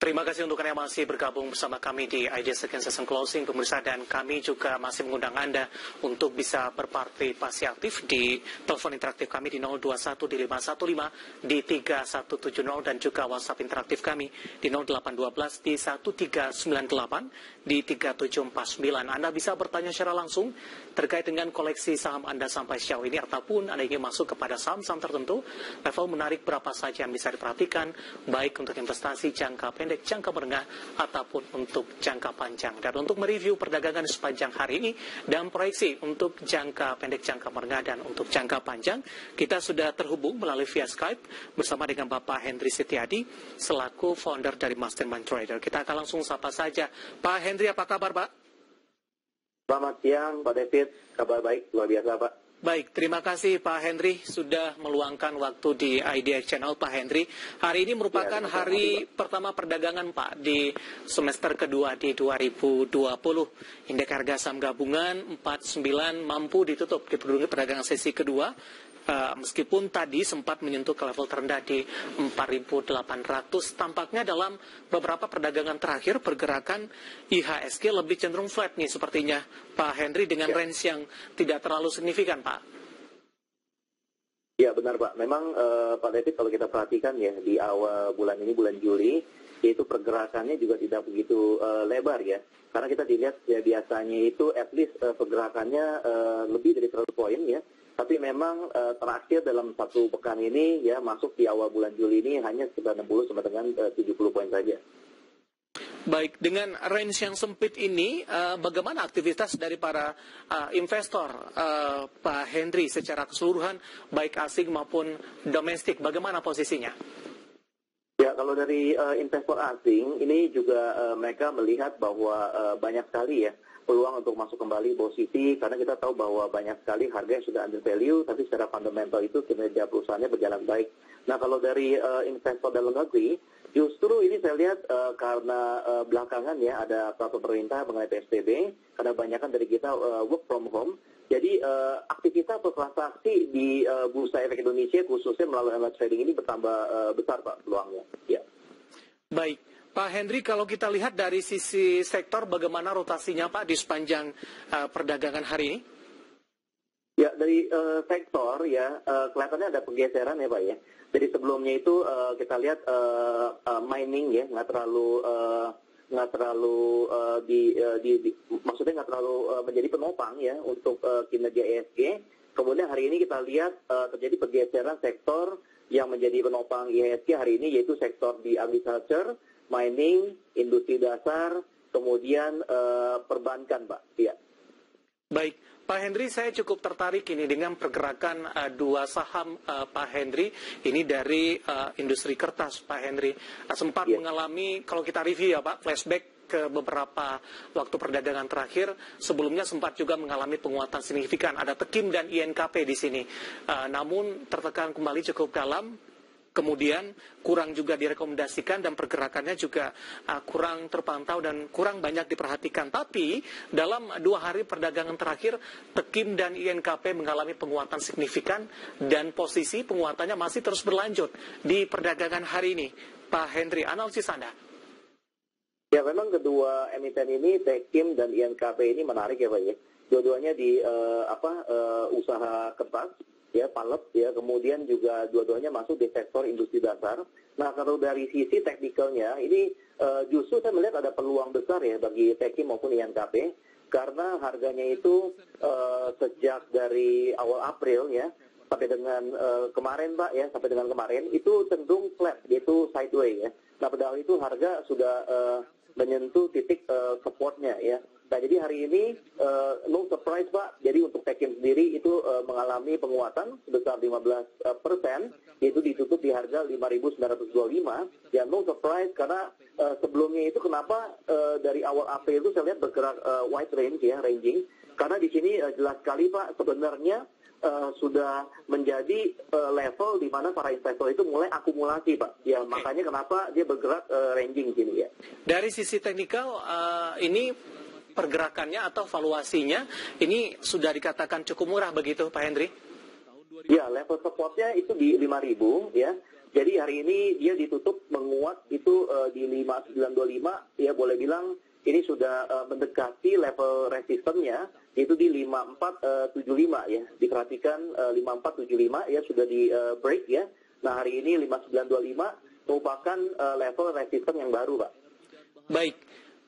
Terima kasih untuk Anda yang masih bergabung bersama kami di ID Second Session Closing, pemirsa, dan kami juga masih mengundang Anda untuk bisa berpartisipasi aktif di telepon interaktif kami di 021 di 515 di 3170 dan juga WhatsApp interaktif kami di 0812 di 1398 di 3749. Anda bisa bertanya secara langsung terkait dengan koleksi saham Anda sampai sejauh ini, ataupun Anda ingin masuk kepada saham-saham tertentu, level menarik berapa saja yang bisa diperhatikan, baik untuk investasi jangka pendek, jangka menengah, ataupun untuk jangka panjang. Dan untuk mereview perdagangan sepanjang hari ini dan proyeksi untuk jangka pendek, jangka menengah, dan untuk jangka panjang, kita sudah terhubung melalui via Skype bersama dengan Bapak Hendry Setiadi selaku founder dari Mastermind Trader. Kita akan langsung sapa saja. Pak Hendry, apa kabar, Pak? Selamat siang, Pak David. Kabar baik, luar biasa, Pak. Baik, terima kasih Pak Hendry sudah meluangkan waktu di IDX Channel, Pak Hendry. Hari ini merupakan hari pertama perdagangan, Pak, di semester kedua di 2020. Indeks harga saham gabungan 49 mampu ditutup di perdagangan sesi kedua. Meskipun tadi sempat menyentuh ke level terendah di 4.800, tampaknya dalam beberapa perdagangan terakhir pergerakan IHSG lebih cenderung flat nih sepertinya, Pak Hendry, dengan range yang tidak terlalu signifikan, Pak. Ya, benar, Pak. Memang Pak David, kalau kita perhatikan ya, di awal bulan ini, bulan Juli, itu pergerakannya juga tidak begitu lebar ya. Karena kita dilihat ya, biasanya itu at least pergerakannya lebih dari 100 poin ya. Tapi memang terakhir dalam satu pekan ini ya, masuk di awal bulan Juli ini hanya sekitar 60 sampai dengan 70 poin saja. Baik, dengan range yang sempit ini, bagaimana aktivitas dari para investor, Pak Hendry, secara keseluruhan, baik asing maupun domestik, bagaimana posisinya? Ya, kalau dari investor asing, ini juga mereka melihat bahwa banyak sekali ya peluang untuk masuk kembali posisi, karena kita tahu bahwa banyak sekali harga yang sudah under value, tapi secara fundamental itu kinerja perusahaannya berjalan baik. Nah, kalau dari investor dalam negeri, justru ini saya lihat karena belakangan ya ada peraturan pemerintah mengenai PSBB, karena banyak dari kita work from home, jadi aktivitas atau transaksi di Bursa Efek Indonesia khususnya melalui analytics trading ini bertambah besar, Pak, peluangnya. Ya. Baik. Pak Hendry, kalau kita lihat dari sisi sektor, bagaimana rotasinya, Pak, di sepanjang perdagangan hari ini? Ya, dari sektor ya, kelihatannya ada pergeseran ya, Pak ya. Dari sebelumnya itu kita lihat mining ya, nggak terlalu maksudnya nggak terlalu menjadi penopang ya untuk kinerja ESG. Kemudian hari ini kita lihat terjadi pergeseran sektor yang menjadi penopang IHSG hari ini, yaitu sektor di agriculture, mining, industri dasar, kemudian perbankan, Pak. Ya. Baik, Pak Hendry, saya cukup tertarik ini dengan pergerakan dua saham Pak Hendry, ini dari industri kertas, Pak Hendry. Sempat mengalami, kalau kita review ya, Pak, flashback ke beberapa waktu perdagangan terakhir, sebelumnya sempat juga mengalami penguatan signifikan. Ada Tekim dan INKP di sini. Namun tertekan kembali cukup dalam, kemudian kurang juga direkomendasikan dan pergerakannya juga kurang terpantau dan kurang banyak diperhatikan. Tapi dalam 2 hari perdagangan terakhir, Tekim dan INKP mengalami penguatan signifikan dan posisi penguatannya masih terus berlanjut di perdagangan hari ini. Pak Hendry, analisis Anda? Ya, memang kedua emiten ini, Tekim dan INKP ini menarik ya, Pak ya. Dua-duanya di usaha kertas, ya, palet, ya, kemudian juga dua-duanya masuk di sektor industri dasar. Nah, kalau dari sisi teknikalnya, ini justru saya melihat ada peluang besar ya bagi Tekim maupun INKP, karena harganya itu sejak dari awal April ya, sampai dengan kemarin, Pak ya, sampai dengan kemarin itu cenderung flat, yaitu sideways ya. Nah, padahal itu harga sudah menyentuh titik supportnya ya. Nah, jadi hari ini no surprise, Pak. Jadi untuk Tekim sendiri itu mengalami penguatan sebesar 15%, yaitu ditutup di harga 5.925. Ya, no surprise karena sebelumnya itu kenapa dari awal April itu saya lihat bergerak wide range ya, ranging. Karena di sini jelas sekali, Pak, sebenarnya sudah menjadi level di mana para investor itu mulai akumulasi, Pak. Ya, makanya kenapa dia bergerak ranging sini ya. Dari sisi teknikal ini pergerakannya atau valuasinya ini sudah dikatakan cukup murah begitu, Pak Hendry? Ya, level supportnya itu di 5.000 ya. Jadi hari ini dia ditutup menguat itu di 5925 ya, boleh bilang ini sudah mendekati level resistennya itu di 5475 ya. Diperhatikan 5475 ya sudah di break ya. Nah, hari ini 5925 merupakan level resisten yang baru, Pak. Baik.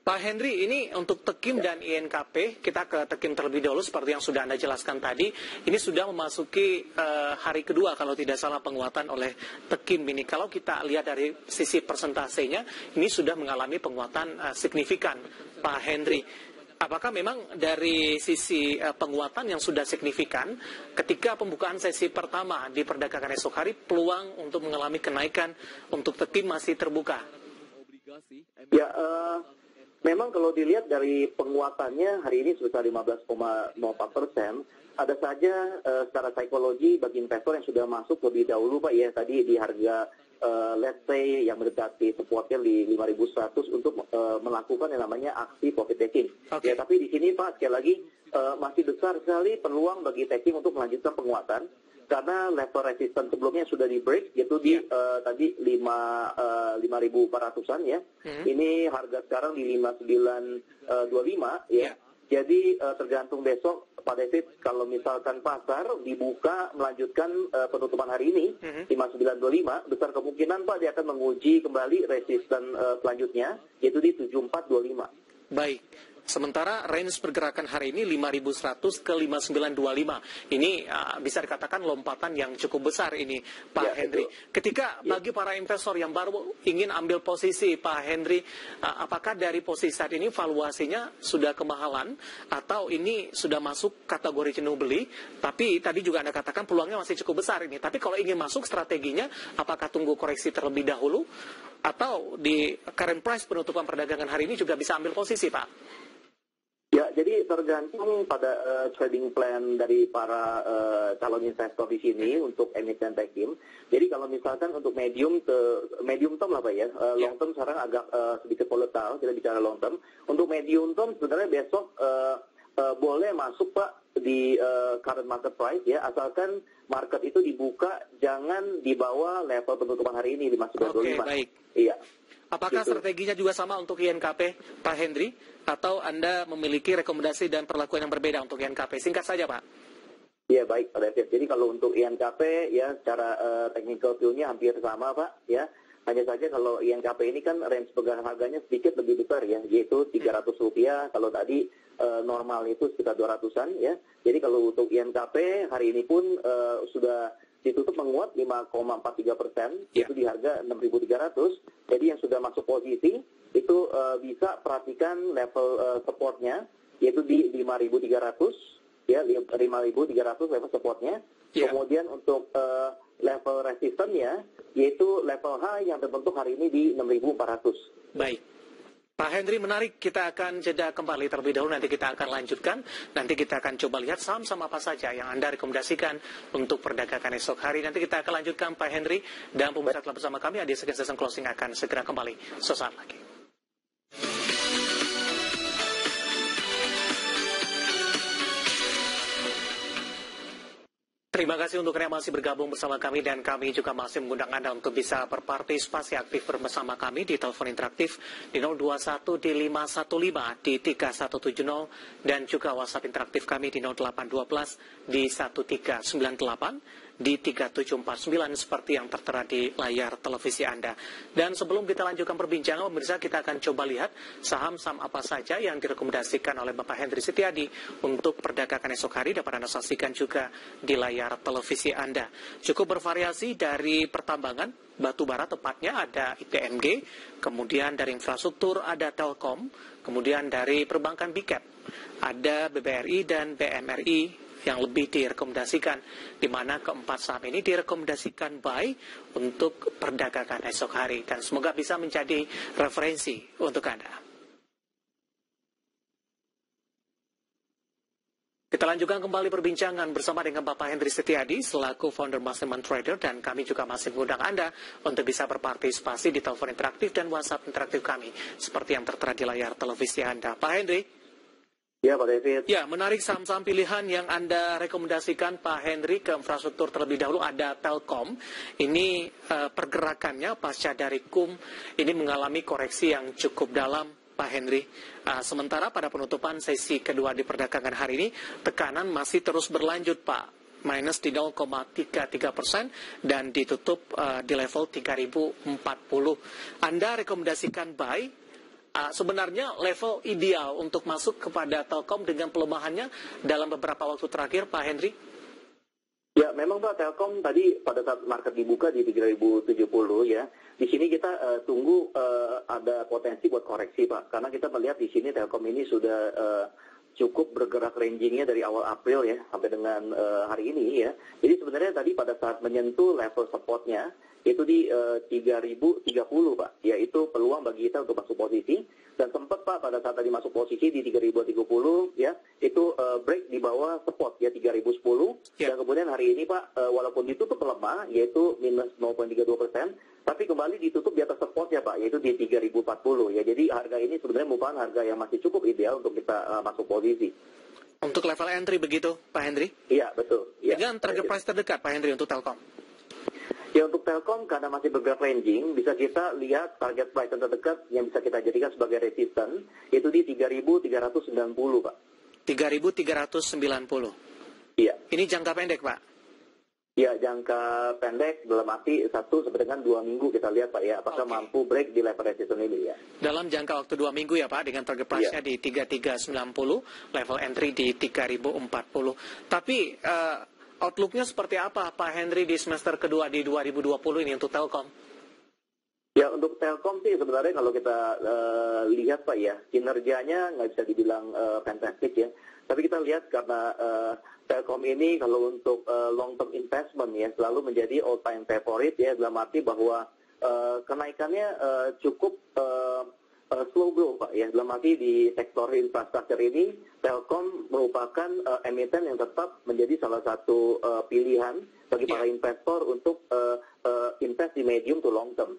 Pak Henry, ini untuk Tekim dan INKP, kita ke Tekim terlebih dahulu seperti yang sudah Anda jelaskan tadi, ini sudah memasuki hari kedua kalau tidak salah penguatan oleh Tekim ini. Kalau kita lihat dari sisi persentasenya, ini sudah mengalami penguatan signifikan, Pak Henry. Apakah memang dari sisi penguatan yang sudah signifikan, ketika pembukaan sesi pertama di perdagangan esok hari, peluang untuk mengalami kenaikan untuk Tekim masih terbuka? Ya, memang kalau dilihat dari penguatannya hari ini sebesar 15,04%, ada saja secara psikologi bagi investor yang sudah masuk lebih dahulu, Pak, ya tadi di harga let's say yang mendekati supportnya di 5.100 untuk melakukan yang namanya aksi profit taking. Okay. Ya, tapi di sini Pak sekali lagi masih besar sekali peluang bagi taking untuk melanjutkan penguatan. Karena level resisten sebelumnya sudah di break, yaitu di tadi 5.400-an ya. Ini harga sekarang di 5.925 ya. Jadi tergantung besok Pak David, kalau misalkan pasar dibuka melanjutkan penutupan hari ini 5.925, besar kemungkinan Pak dia akan menguji kembali resisten selanjutnya, yaitu di 7.425. Baik. Sementara range pergerakan hari ini 5.100 ke 5.925. Ini bisa dikatakan lompatan yang cukup besar ini, Pak Henry. Ketika bagi para investor yang baru ingin ambil posisi, Pak Henry, apakah dari posisi saat ini valuasinya sudah kemahalan atau ini sudah masuk kategori jenuh beli? Tapi tadi juga Anda katakan peluangnya masih cukup besar ini. Tapi kalau ingin masuk strateginya, apakah tunggu koreksi terlebih dahulu atau di current price penutupan perdagangan hari ini juga bisa ambil posisi, Pak? Ya, jadi tergantung pada trading plan dari para calon investor di sini untuk emiten Tekim. Jadi kalau misalkan untuk medium term lah Pak ya, long term sekarang agak sedikit volatile, kita bicara long term. Untuk medium term sebenarnya besok boleh masuk Pak di current market price ya, asalkan market itu dibuka jangan di bawah level penutupan hari ini 5.95. Oke, baik. Iya. Apakah strateginya juga sama untuk INKP, Pak Henry? Atau Anda memiliki rekomendasi dan perlakuan yang berbeda untuk INKP? Singkat saja, Pak. Iya, baik, Pak David. Jadi kalau untuk INKP, ya secara technical view-nya hampir sama, Pak. Ya, hanya saja kalau INKP ini kan range pergerakan harganya sedikit lebih besar, ya, yaitu Rp300. Kalau tadi normal itu sekitar 200-an, ya. Jadi kalau untuk INKP, hari ini pun sudah ditutup menguat 5,43%, itu di harga 6.300. Jadi yang sudah masuk posisi itu bisa perhatikan level supportnya, yaitu di 5.300, ya 5.300 level supportnya. Kemudian untuk level resistennya, yaitu level high yang terbentuk hari ini di 6.400. Baik. Pak Henry, menarik. Kita akan jeda kembali terlebih dahulu, nanti kita akan lanjutkan. Nanti kita akan coba lihat saham-saham apa saja yang Anda rekomendasikan untuk perdagangan esok hari. Nanti kita akan lanjutkan, Pak Henry. Dan pemirsa telah bersama kami, Adi Session Closing akan segera kembali sesaat lagi. Terima kasih untuk yang masih bergabung bersama kami, dan kami juga masih mengundang Anda untuk bisa berpartisipasi aktif bersama kami di telepon interaktif di 021 di 515 di 3170 dan juga WhatsApp interaktif kami di 0812 di 1398 di 3749 seperti yang tertera di layar televisi Anda. Dan sebelum kita lanjutkan perbincangan, pemirsa, kita akan coba lihat saham-saham apa saja yang direkomendasikan oleh Bapak Henry Setiadi untuk perdagangan esok hari. Dapat Anda saksikan juga di layar televisi Anda. Cukup bervariasi dari pertambangan, batu bara tepatnya ada IPMG, kemudian dari infrastruktur ada Telkom, kemudian dari perbankan Big Cap ada BBRI dan BMRI yang lebih direkomendasikan, di mana keempat saham ini direkomendasikan buy untuk perdagangan esok hari, dan semoga bisa menjadi referensi untuk Anda. Kita lanjutkan kembali perbincangan bersama dengan Bapak Henry Setiadi selaku founder Mastermind Trader, dan kami juga masih mengundang Anda untuk bisa berpartisipasi di telepon interaktif dan WhatsApp interaktif kami seperti yang tertera di layar televisi Anda. Pak Henry. Ya, Pak David. Ya, menarik saham-saham pilihan yang Anda rekomendasikan Pak Henry ke infrastruktur terlebih dahulu ada Telkom. Ini pergerakannya pasca dari KUM ini mengalami koreksi yang cukup dalam Pak Henry. Sementara pada penutupan sesi kedua di perdagangan hari ini, tekanan masih terus berlanjut Pak. Minus di 0,33% dan ditutup di level 3040. Anda rekomendasikan buy? Sebenarnya level ideal untuk masuk kepada Telkom dengan pelemahannya dalam beberapa waktu terakhir, Pak Henry? Ya, memang Pak, Telkom tadi pada saat market dibuka di 3070 ya, di sini kita tunggu ada potensi buat koreksi Pak, karena kita melihat di sini Telkom ini sudah cukup bergerak rangingnya dari awal April ya sampai dengan hari ini ya. Jadi sebenarnya tadi pada saat menyentuh level supportnya itu di 3030 Pak, yaitu peluang bagi kita untuk masuk posisi. Dan sempat Pak pada saat tadi masuk posisi di 3030 ya, itu break di bawah support ya 3010 dan kemudian hari ini Pak walaupun ditutup melemah yaitu minus 0,32%, tapi kembali ditutup di atas support ya Pak, yaitu di 3040 ya. Jadi harga ini sebenarnya merupakan harga yang masih cukup ideal untuk kita masuk posisi. Untuk level entry begitu Pak Henry? Iya, betul. Ya. Dengan target price terdekat Pak Henry untuk Telkom? Ya, untuk Telkom karena masih bergerak ranging, bisa kita lihat target price terdekat yang bisa kita jadikan sebagai resistance itu di 3.390 Pak. 3.390. Iya. Ini jangka pendek Pak? Ya, jangka pendek dalam arti 1 sampai dengan 2 minggu kita lihat Pak ya, apakah mampu break di level resistance ini ya. Dalam jangka waktu 2 minggu ya Pak, dengan target price-nya di 3.390, level entry di 3.040. Tapi outlook-nya seperti apa Pak Henry di semester kedua di 2020 ini untuk Telkom? Ya, untuk Telkom sih sebenarnya kalau kita lihat Pak ya, kinerjanya nggak bisa dibilang fantastic ya. Tapi kita lihat karena Telkom ini kalau untuk long term investment ya selalu menjadi all time favorite ya, dalam arti bahwa kenaikannya cukup slow growth Pak ya, dalam arti di sektor infrastruktur ini Telkom merupakan emiten yang tetap menjadi salah satu pilihan bagi para investor untuk invest di medium to long term.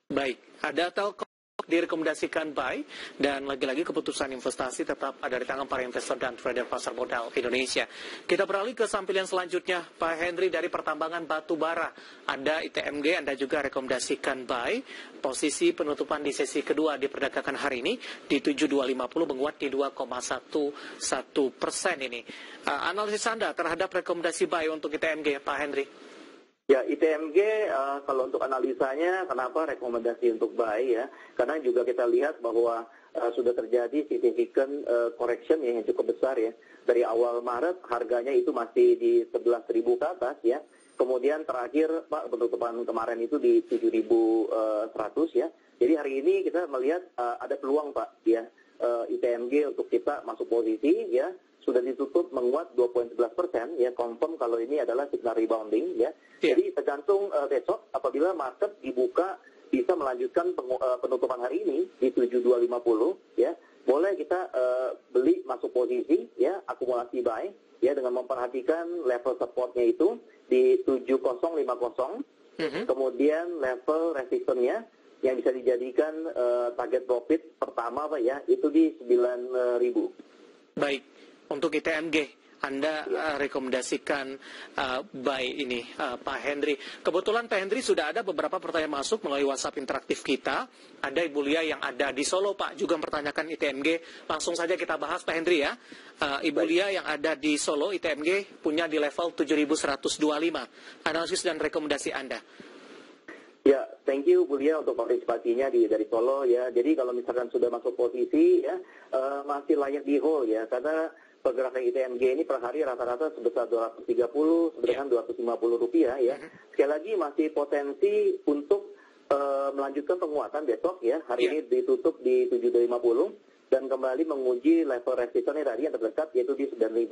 Baik, ada Telkom direkomendasikan buy dan lagi-lagi keputusan investasi tetap ada di tangan para investor dan trader pasar modal Indonesia. Kita beralih ke saham pilihan selanjutnya, Pak Henry dari pertambangan batu bara. Ada ITMG, Anda juga rekomendasikan buy. Posisi penutupan di sesi kedua di perdagangan hari ini di 7250 menguat di 2,11% ini. Analisis Anda terhadap rekomendasi buy untuk ITMG, Pak Henry? Ya, ITMG kalau untuk analisanya kenapa rekomendasi untuk buy ya, karena juga kita lihat bahwa sudah terjadi significant correction yang cukup besar ya. Dari awal Maret harganya itu masih di 11.000 ke atas ya. Kemudian terakhir Pak penutupan kemarin itu di 7.100 ya. Jadi hari ini kita melihat ada peluang Pak ya, ITMG untuk kita masuk posisi ya. Sudah ditutup menguat 2,11% ya, confirm kalau ini adalah signal rebounding ya. Jadi tergantung besok apabila market dibuka bisa melanjutkan penutupan hari ini di 7250 ya. Boleh kita beli masuk posisi ya, akumulasi buy ya dengan memperhatikan level supportnya itu di 7050. Kemudian level resistance-nya yang bisa dijadikan target profit pertama Pak ya, itu di 9.000. Baik. Untuk ITMG, Anda rekomendasikan buy ini, Pak Henry. Kebetulan Pak Henry sudah ada beberapa pertanyaan masuk melalui WhatsApp interaktif kita. Ada Ibu Lia yang ada di Solo, Pak, juga mempertanyakan ITMG. Langsung saja kita bahas, Pak Henry ya. Ibu Lia yang ada di Solo, ITMG punya di level 7.125. Analisis dan rekomendasi Anda. Ya, thank you Bu Lia untuk partisipasinya dari Solo ya. Jadi kalau misalkan sudah masuk posisi ya, masih layak di hold ya, karena pergerakan ITMG ini per hari rata-rata sebesar 230 sampai dengan 250 rupiah ya. Sekali lagi masih potensi untuk melanjutkan penguatan besok ya. Hari ini ditutup di 7250 dan kembali menguji level resistance tadi yang terdekat yaitu di 9.000.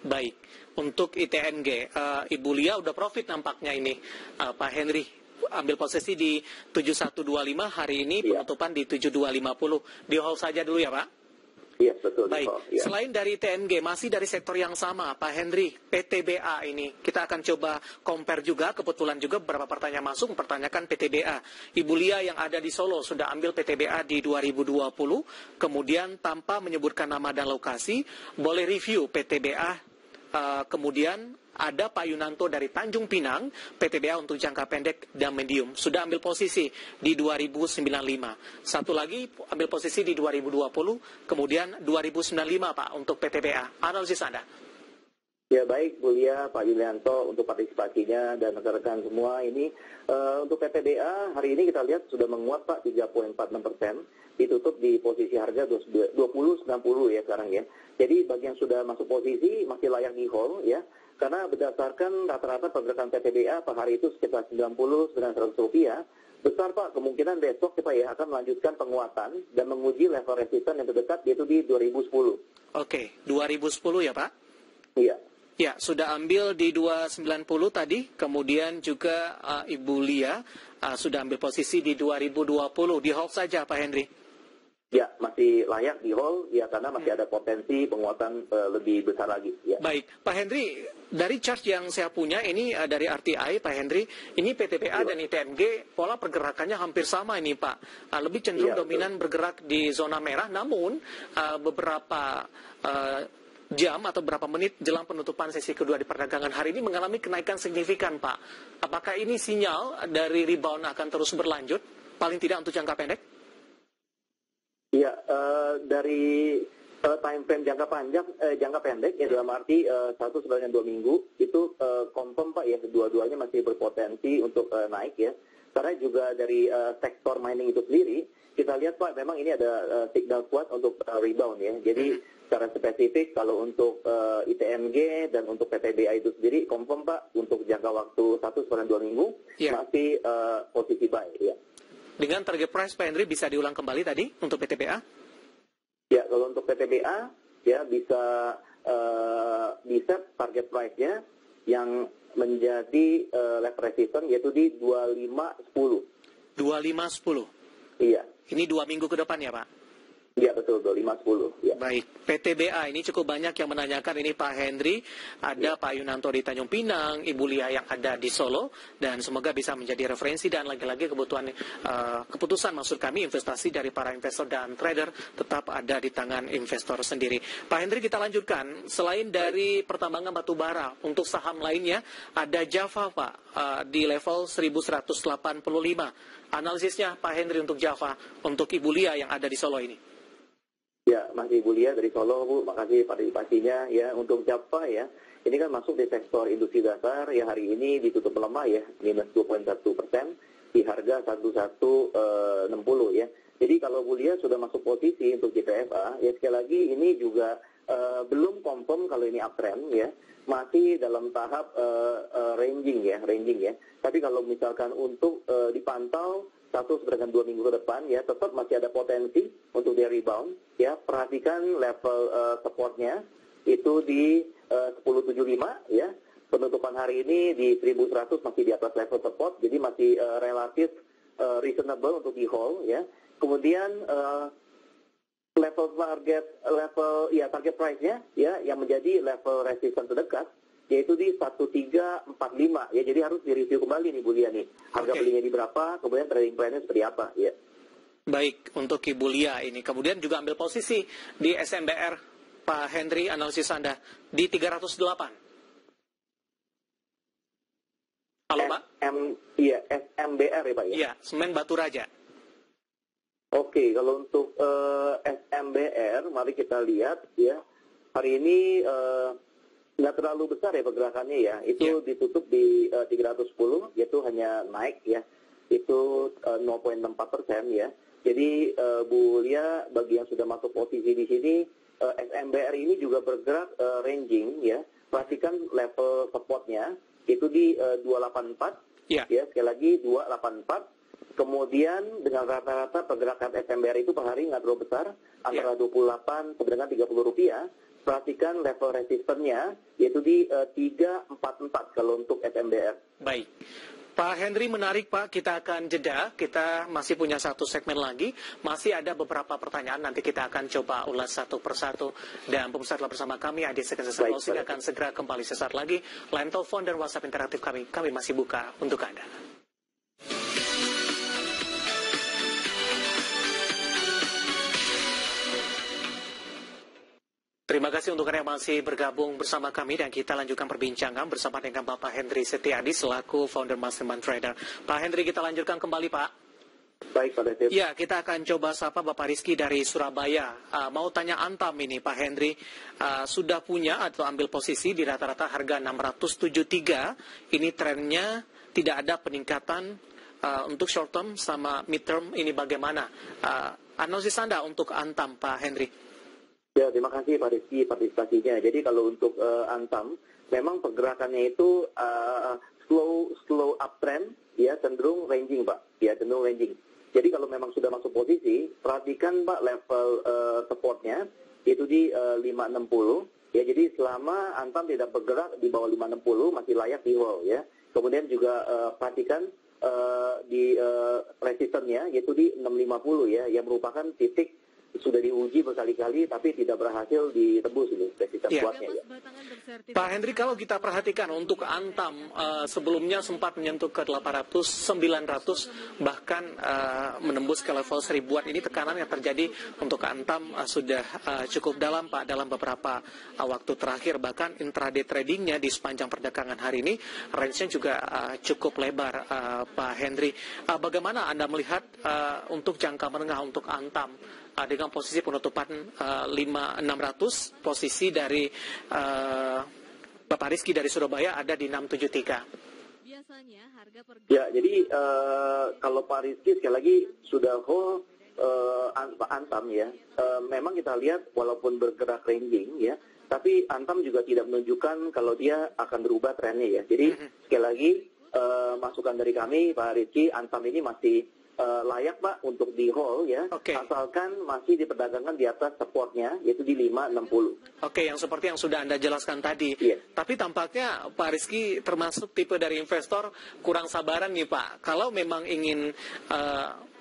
Baik, untuk ITMG, Ibu Lia udah profit nampaknya ini, Pak Henry. Ambil posisi di 7125 hari ini, penutupan di 7250. Di hold saja dulu ya Pak? Iya, betul. Baik, Ya. selain dari TNG, masih dari sektor yang sama, Pak Henry, PTBA ini. Kita akan coba compare juga, kebetulan juga beberapa pertanyaan masuk, mempertanyakan PTBA. Ibu Lia yang ada di Solo sudah ambil PTBA di 2020, kemudian tanpa menyebutkan nama dan lokasi, boleh review PTBA. Kemudian ada Pak Yunanto dari Tanjung Pinang, PTBA untuk jangka pendek dan medium. Sudah ambil posisi di 2095. Satu lagi ambil posisi di 2020, kemudian 2095 Pak untuk PTBA. Analisis Anda. Ya baik, Bu Lia, Pak Yulianto untuk partisipasinya dan rekan-rekan semua ini. Untuk PTBA hari ini kita lihat sudah menguat Pak 3,46%, ditutup di posisi harga 20,90 ya sekarang ya. Jadi bagi yang sudah masuk posisi masih layak di hold ya, karena berdasarkan rata-rata pergerakan PTBA per hari itu sekitar 90 dengan 100 rupiah. Besar Pak, kemungkinan besok kita ya akan melanjutkan penguatan dan menguji level resisten yang terdekat yaitu di 2010. Oke, 2010 ya Pak? Iya. Ya, sudah ambil di 290 tadi, kemudian juga Ibu Lia sudah ambil posisi di 2020. Di hold saja Pak Henry. Ya, masih layak di hold ya karena masih ada potensi penguatan lebih besar lagi. Ya. Baik, Pak Henry, dari chart yang saya punya ini dari RTI, Pak Henry, ini PTBA dan ITNG pola pergerakannya hampir sama ini Pak. Lebih cenderung dominan bergerak di zona merah, namun beberapa jam atau berapa menit jelang penutupan sesi kedua di perdagangan hari ini mengalami kenaikan signifikan, Pak. Apakah ini sinyal dari rebound akan terus berlanjut, paling tidak untuk jangka pendek? Iya, dari time frame jangka pendek ya dalam arti 1 2 minggu itu confirm Pak ya dua-duanya masih berpotensi untuk naik ya. Karena juga dari sektor mining itu sendiri kita lihat Pak memang ini ada signal kuat untuk rebound ya. Jadi secara spesifik kalau untuk ITNG dan untuk PTBA itu sendiri confirm Pak untuk jangka waktu 1 2 minggu masih posisi buy ya. Dengan target price Pak Henry bisa diulang kembali tadi untuk PTBA? Ya, kalau untuk PTBA ya bisa set target price-nya yang menjadi level resistance yaitu di 2510. 2510. Iya. Ini 2 minggu ke depan ya Pak? Iya betul, 2510. Ya. Baik, PTBA ini cukup banyak yang menanyakan ini Pak Henry, ada Pak Yunanto di Tanjung Pinang, Ibu Lia yang ada di Solo, dan semoga bisa menjadi referensi dan lagi-lagi keputusan maksud kami investasi dari para investor dan trader tetap ada di tangan investor sendiri. Pak Henry kita lanjutkan, selain dari pertambangan batu bara, untuk saham lainnya ada Java Pak di level 1185. Analisisnya Pak Henry untuk Java, untuk Ibu Lia yang ada di Solo ini. Ya, masih Ibu Lia dari Solo, Bu. Makasih partisipasinya. Ya, untuk Java ya, ini kan masuk di sektor industri dasar ya hari ini ditutup melemah ya, minus 2,1% di harga 1160 ya. Jadi kalau Bu Lia sudah masuk posisi untuk JPFA, ya sekali lagi ini juga belum confirm kalau ini uptrend ya, masih dalam tahap ranging ya. Tapi kalau misalkan untuk dipantau 1 sampai 2 minggu ke depan ya tetap masih ada potensi untuk dia rebound ya. Perhatikan level supportnya itu di 1075 ya. Penutupan hari ini di 1100 masih di atas level support, jadi masih relatif reasonable untuk di hold ya. Kemudian target price-nya ya yang menjadi level resistance terdekat yaitu di 1345 ya. Jadi harus direview kembali nih Bu Lia nih. Harga belinya di berapa, kemudian trading plan-nya seperti apa ya. Baik, untuk Ibu Lia ini. Kemudian juga ambil posisi di SMBR Pak Henry, analisis Anda di 308. Halo Pak? SMBR ya Pak ya? Iya, Semen Batu Raja. Oke, kalau untuk SMBR, mari kita lihat ya. Hari ini nggak terlalu besar ya pergerakannya ya. Itu ditutup di 310, yaitu hanya naik ya. Itu 0,64% ya. Jadi Bu Lia, bagi yang sudah masuk posisi di sini, SMBR ini juga bergerak ranging ya. Perhatikan level supportnya itu di 284 ya, sekali lagi 284. Kemudian dengan rata-rata pergerakan SMBR itu per hari nggak terlalu besar, antara 28 sampai dengan 30 rupiah. Perhatikan level resistennya yaitu di 344 kalau untuk SMBR. Baik. Pak Henry, menarik Pak, kita akan jeda, kita masih punya satu segmen lagi, masih ada beberapa pertanyaan, nanti kita akan coba ulas satu persatu, dan pemirsa telah bersama kami, Adi Sekjen Closing akan segera kembali sesaat lagi, line telepon dan WhatsApp interaktif kami masih buka untuk Anda. Terima kasih untuk Anda yang masih bergabung bersama kami dan kita lanjutkan perbincangan bersama dengan Bapak Henry Setiadi selaku founder Mastermind Trader. Pak Henry, kita lanjutkan kembali Pak. Baik Pak Dev. Ya, kita akan coba sapa Bapak Rizky dari Surabaya. Mau tanya Antam ini Pak Henry, sudah punya atau ambil posisi di rata-rata harga 673, ini trennya tidak ada peningkatan untuk short term sama mid term, ini bagaimana? Analisis Anda untuk Antam Pak Henry? Ya, terima kasih Pak Rizky partisipasinya. Jadi kalau untuk Antam, memang pergerakannya itu slow uptrend, ya cenderung ranging Pak, ya cenderung ranging. Jadi kalau memang sudah masuk posisi, perhatikan Pak level supportnya itu di 560. Ya, jadi selama Antam tidak bergerak di bawah 560 masih layak di hold ya. Kemudian juga perhatikan di resistennya yaitu di 650 ya, yang merupakan titik sudah diuji berkali-kali tapi tidak berhasil ditebus ini resisten kuatnya ya. Pak Henry, kalau kita perhatikan untuk Antam sebelumnya sempat menyentuh ke 800, 900 bahkan menembus ke level 1000-an. Ini tekanan yang terjadi untuk Antam sudah cukup dalam Pak dalam beberapa waktu terakhir, bahkan intraday tradingnya di sepanjang perdagangan hari ini range-nya juga cukup lebar Pak Henry. Bagaimana Anda melihat untuk jangka menengah untuk Antam dengan posisi penutupan 5600, posisi dari Bapak Rizky dari Surabaya ada di 673. Biasanya harga per... Ya, jadi kalau Pak Rizky sekali lagi sudah hold Antam ya, memang kita lihat walaupun bergerak ranging ya, tapi Antam juga tidak menunjukkan kalau dia akan berubah trennya ya. Jadi sekali lagi masukan dari kami Pak Rizky, Antam ini masih layak Pak untuk di hold ya, asalkan masih diperdagangkan di atas supportnya yaitu di 560. Oke, yang seperti yang sudah Anda jelaskan tadi. Tapi tampaknya Pak Rizky termasuk tipe dari investor kurang sabaran nih Pak. Kalau memang ingin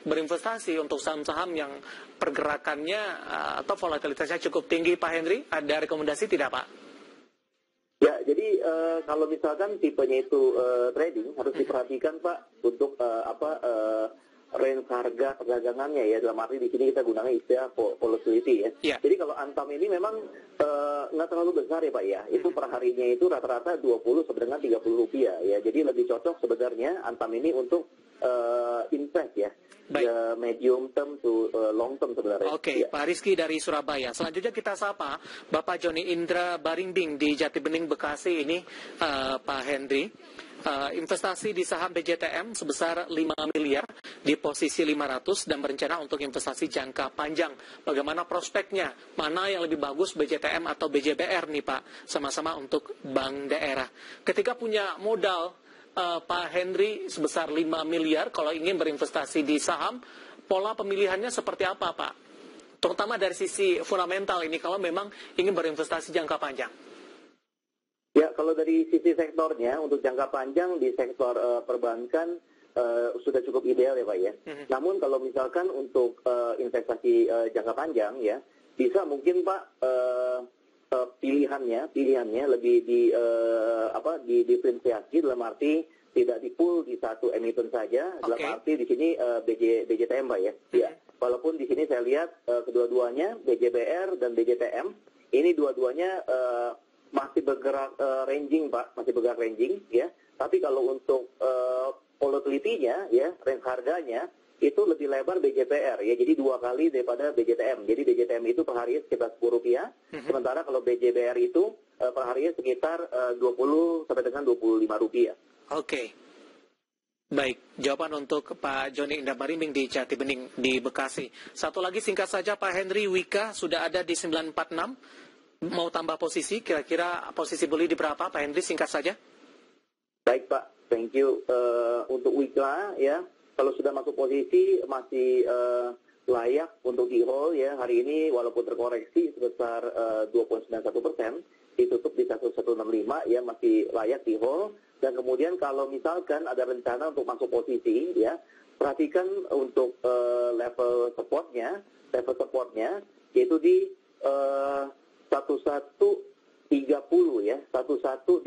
berinvestasi untuk saham-saham yang pergerakannya atau volatilitasnya cukup tinggi Pak Henry, ada rekomendasi tidak Pak? Ya, jadi kalau misalkan tipenya itu trading harus diperhatikan Pak untuk range harga perdagangannya ya, dalam arti di sini kita gunakan istilah volatility ya. Jadi kalau Antam ini memang nggak terlalu besar ya Pak ya, itu per harinya itu rata-rata 20 sampai dengan 30 rupiah ya, jadi lebih cocok sebenarnya Antam ini untuk invest ya. Medium term to long term sebenarnya. Oke, Pak Rizky dari Surabaya. Selanjutnya kita sapa Bapak Joni Indra Barimbing di Jati Bening Bekasi ini Pak Henry. Investasi di saham BJTM sebesar 5 miliar di posisi 500 dan berencana untuk investasi jangka panjang. Bagaimana prospeknya? Mana yang lebih bagus, BJTM atau BJBR nih Pak? Sama-sama untuk bank daerah. Ketika punya modal Pak Henry sebesar 5 miliar kalau ingin berinvestasi di saham, pola pemilihannya seperti apa Pak? Terutama dari sisi fundamental ini kalau memang ingin berinvestasi jangka panjang. Ya, kalau dari sisi sektornya untuk jangka panjang di sektor perbankan sudah cukup ideal ya Pak ya. Namun kalau misalkan untuk investasi jangka panjang ya, bisa mungkin Pak pilihannya lebih diferensiasi dalam arti tidak di-pool di satu emiten saja, dalam arti di sini BJTM Pak ya. Ya, walaupun di sini saya lihat kedua-duanya BJBR dan BJTM ini dua-duanya masih bergerak ranging Pak, masih bergerak ranging ya. Tapi kalau untuk volatility-nya ya, range harganya itu lebih lebar BJPR ya, jadi 2 kali daripada BJTM. Jadi BJTM itu per hari sekitar Rp10, sementara kalau BJBR itu per hari sekitar 20 sampai dengan Rp25. Oke. Baik, jawaban untuk Pak Joni Indra Barimbing di Jati Bening di Bekasi. Satu lagi singkat saja Pak Henry, Wika sudah ada di 946. Mau tambah posisi, kira-kira posisi beli di berapa Pak Henry, singkat saja? Baik Pak, thank you. Untuk Wika ya, kalau sudah masuk posisi masih layak untuk di hold ya. Hari ini walaupun terkoreksi sebesar 2,91%, ditutup di 1165 ya, masih layak di hold. Dan kemudian kalau misalkan ada rencana untuk masuk posisi ya, perhatikan untuk level supportnya yaitu di 1130 ya, 1130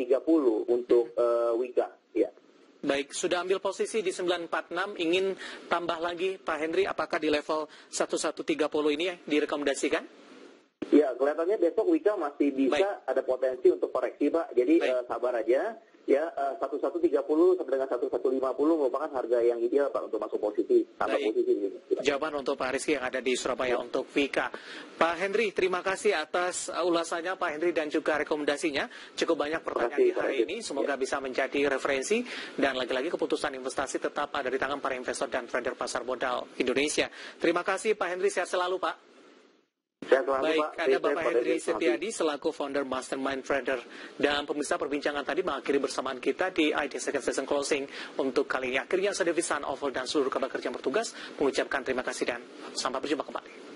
untuk Wika ya. Baik, sudah ambil posisi di 946, ingin tambah lagi Pak Henry, apakah di level 1130 ini ya direkomendasikan? Ya, kelihatannya besok Wika masih bisa ada potensi untuk koreksi, Pak. Jadi sabar aja. Ya, 1130 sampai dengan 1150 merupakan harga yang ideal, Pak, untuk masuk posisi. Posisi ini. Jawaban untuk Pak Rizky yang ada di Surabaya untuk Vika. Pak Henry, terima kasih atas ulasannya Pak Henry dan juga rekomendasinya. Cukup banyak pertanyaan di hari ini. Semoga bisa menjadi referensi dan lagi-lagi keputusan investasi tetap ada di tangan para investor dan trader pasar modal Indonesia. Terima kasih Pak Henry, sehat selalu Pak. Baik, ada Bapak Henry Setiadi selaku founder Mastermind Trader. Dan pemirsa, perbincangan tadi mengakhiri bersamaan kita di ID Second Session Closing untuk kali ini. Akhirnya saya Devisan Oval dan seluruh kabar kerja yang bertugas mengucapkan terima kasih dan sampai berjumpa kembali.